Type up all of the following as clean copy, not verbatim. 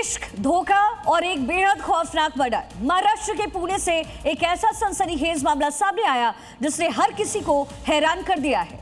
इश्क, धोखा और एक बेहद खौफनाक मर्डर। महाराष्ट्र के पुणे से एक ऐसा सनसनीखेज मामला सामने आया जिसने हर किसी को हैरान कर दिया है।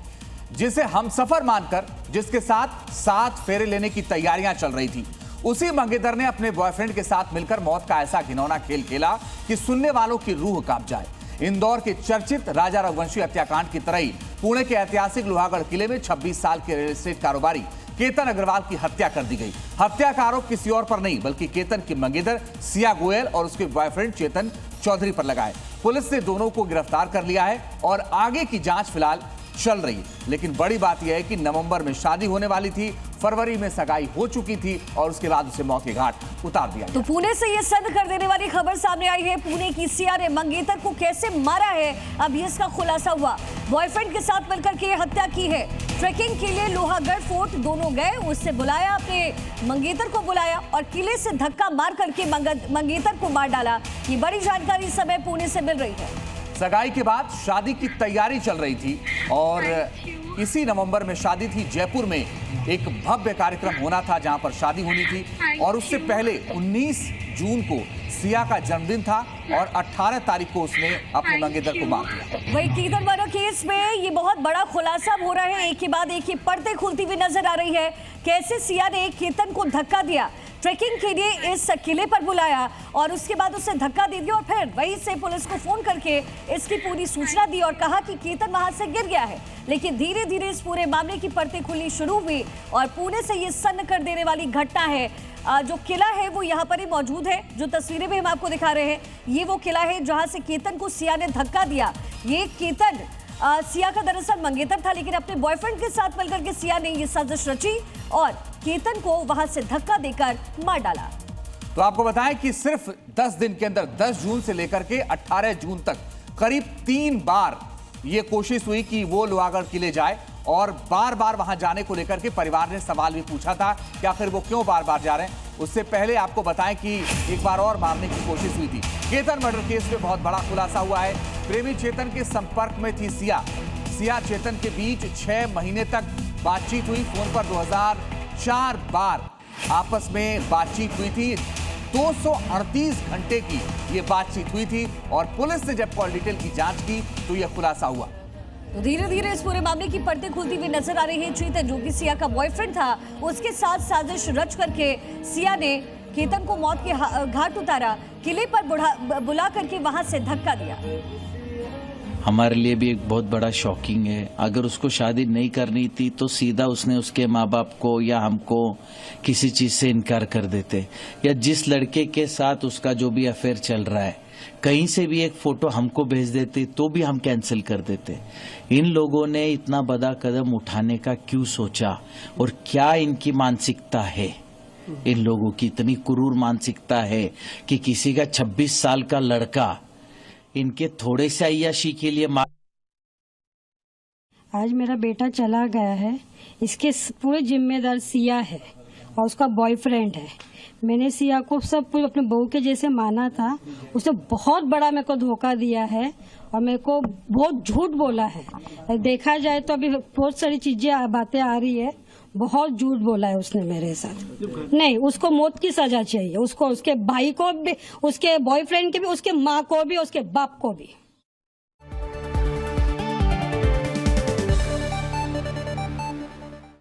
जिसे हम सफर मानकर जिसके साथ 7 फेरे लेने की तैयारियां चल रही थी, उसी मंगेतर ने अपने बॉयफ्रेंड के साथ मिलकर मौत का ऐसा घिनौना खेल खेला कि सुनने वालों की रूह कांप जाए। इंदौर के चर्चित राजा रघुवंशी हत्याकांड की तरह ही पुणे के ऐतिहासिक लोहागढ़ किले में 26 साल के रियल एस्टेट कारोबारी केतन अग्रवाल की हत्या कर दी गई। हत्या का आरोप किसी और पर नहीं बल्कि केतन की मंगेतर सिया गोयल और उसके बॉयफ्रेंड चेतन चौधरी पर लगाए। पुलिस ने दोनों को गिरफ्तार कर लिया है और आगे की जांच फिलहाल चल रही है। लेकिन बड़ी बात यह है कि नवंबर में शादी होने वाली थी, फरवरी में सगाई हो चुकी थी और उसके बाद उसे मौत के घाट उतार दिया गया। तो पुणे से ये सन्न कर देने वाली खबर सामने आई है। पुणे की सिया ने मंगेतर को कैसे मारा है, अब ये इसका खुलासा हुआ। बॉयफ्रेंड के साथ मिलकर के हत्या की है। ट्रैकिंग के लिए लोहागढ़ फोर्ट दोनों गए, उससे बुलाया, अपने मंगेतर को बुलाया और किले से धक्का मार करके मंगेतर को मार डाला। ये बड़ी जानकारी इस समय पुणे से मिल रही है। सगाई के बाद शादी की तैयारी चल रही थी और इसी नवंबर में शादी थी। जयपुर में एक भव्य कार्यक्रम होना था जहां पर शादी होनी थी और उससे पहले 19 जून को सिया का जन्मदिन था और 18 तारीख को उसने अपने मंगेतर को मार दिया। वही केतन मर्डर केस में ये बहुत बड़ा खुलासा हो रहा है। एक के बाद एक ही परतें खुलती हुई नजर आ रही है। कैसे सिया ने केतन को धक्का दिया, ट्रैकिंग के लिए इस किले पर बुलाया और उसके बाद उसे धक्का दे दिया और फिर वहीं से पुलिस को फोन करके इसकी पूरी सूचना दी और कहा कि केतन वहां से गिर गया है। लेकिन धीरे धीरे इस पूरे मामले की परतें खुलनी शुरू हुई और पुणे से ये सन्न कर देने वाली घटना है। जो किला है वो यहाँ पर ही मौजूद है। जो तस्वीरें भी हम आपको दिखा रहे हैं, ये वो किला है जहां से केतन को सिया ने धक्का दिया। ये केतन सिया का दरअसल मंगेतर था, लेकिन अपने बॉयफ्रेंड के साथ मिलकर के सिया ने ये साजिश रची और केतन को वहां से धक्का देकर मार डाला। तो आपको बताएं कि सिर्फ 10 दिन के अंदर 10 जून से लेकर के 18 जून तक करीब 3 बार ये कोशिश हुई कि वो लोहागढ़ किले जाए और बार बार वहां जाने को लेकर के परिवार ने सवाल भी पूछा था कि आखिर वो क्यों बार बार जा रहे हैं। उससे पहले आपको बताएं कि एक बार और मारने की कोशिश हुई थी। केतन मर्डर केस में बहुत बड़ा खुलासा हुआ है। प्रेमी चेतन के संपर्क में थी सिया चेतन के बीच 6 महीने तक बातचीत हुई। फोन पर 2004 बार आपस में बातचीत हुई थी। 238 घंटे की ये बातचीत हुई थी और पुलिस ने जब कॉल डिटेल की जांच की तो यह खुलासा हुआ। तो धीरे धीरे इस पूरे मामले की परतें खुलती हुई नजर आ रही है। चेतन जो कि सिया का बॉयफ्रेंड था, उसके साथ साजिश रच करके सिया ने केतन को मौत के घाट उतारा, किले पर बुला करके वहां से धक्का दिया। हमारे लिए भी एक बहुत बड़ा शॉकिंग है। अगर उसको शादी नहीं करनी थी तो सीधा उसने उसके माँ बाप को या हमको किसी चीज से इनकार कर देते, या जिस लड़के के साथ उसका जो भी अफेयर चल रहा है कहीं से भी एक फोटो हमको भेज देते तो भी हम कैंसिल कर देते। इन लोगों ने इतना बड़ा कदम उठाने का क्यों सोचा और क्या इनकी मानसिकता है? इन लोगों की इतनी क्रूर मानसिकता है कि किसी का 26 साल का लड़का इनके थोड़े से अय्याशी के लिए आज मेरा बेटा चला गया है, इसके पूरे जिम्मेदार सिया है और उसका बॉयफ्रेंड है। मैंने सिया को सब कुछ अपने बहू के जैसे माना था, उसने बहुत बड़ा मेरे को धोखा दिया है और मेरे को बहुत झूठ बोला है। देखा जाए तो अभी बहुत सारी चीजें बातें आ रही है, बहुत झूठ बोला है उसने मेरे साथ। नहीं, उसको मौत की सजा चाहिए, उसको, उसके भाई को भी, उसके बॉयफ्रेंड के भी, उसके माँ को भी, उसके बाप को भी।